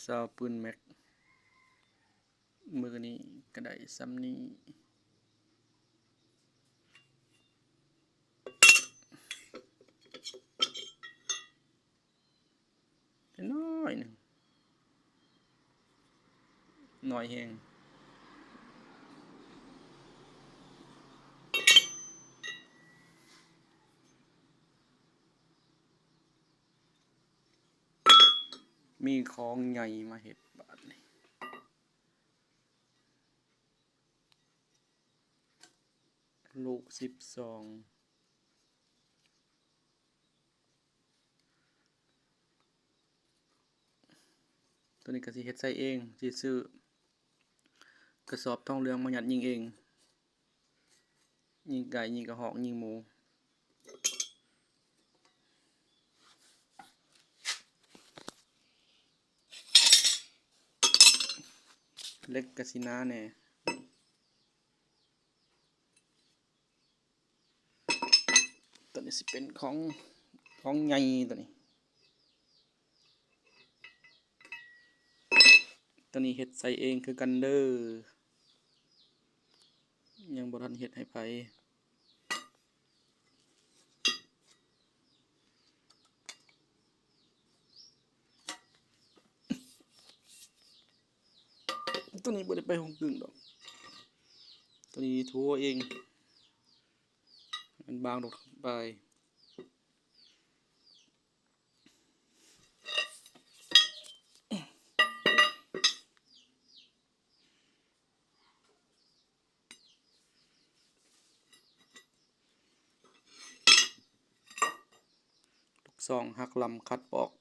ซาวปืนแม็กมือนี้ก็ได้ซ้ำนี้น้อยหนึ่งหน่อยแหงมีของใหญ่มาเห็ดบาทนี่ลูก12ตัวนี้ก็สิเฮ็ดใส่เองสิซื้อกระสอบทองเหลืองมายัดยิงเองยิงไก่ยิงกระหอกยิงหมูเล็กกะสินาแน่ตัวนี้สิเป็นของใหญ่ตัวนี้เฮ็ดใส่เองคือกันเด้อยังบ่ทันเฮ็ดให้ไผตัวนี้บ่ได้ไปห้องกึ่งดอกตัวนี้ทั่วเองมันบางดอกไปลูกซองหักลำคัดปอก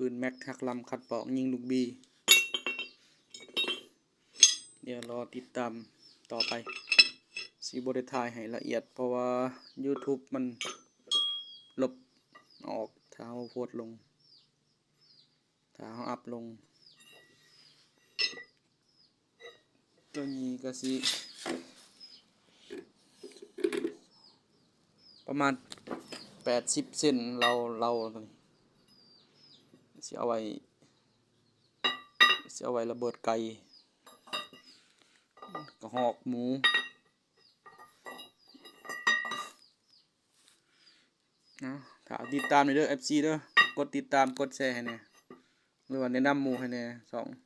ปืนแม็กหักลำคัดปอกยิงลูกบีเดี๋ยวรอติดตามต่อไปสิบ่ได้ถ่ายให้ละเอียดเพราะว่า YouTube มันลบออกถ้าเฮาโพสต์ลงถ้าเฮาอัพลงตัวนี้ก็สิประมาณ80เซนเราตัวนี้สิเอาไว้ระเบิดไก่กระหอกหมูนะถ้าติดตามเด้อ FC เด้อกดติดตามกดแชร์ให้แน่หรือว่าแนะนำหมู่ให้แน่2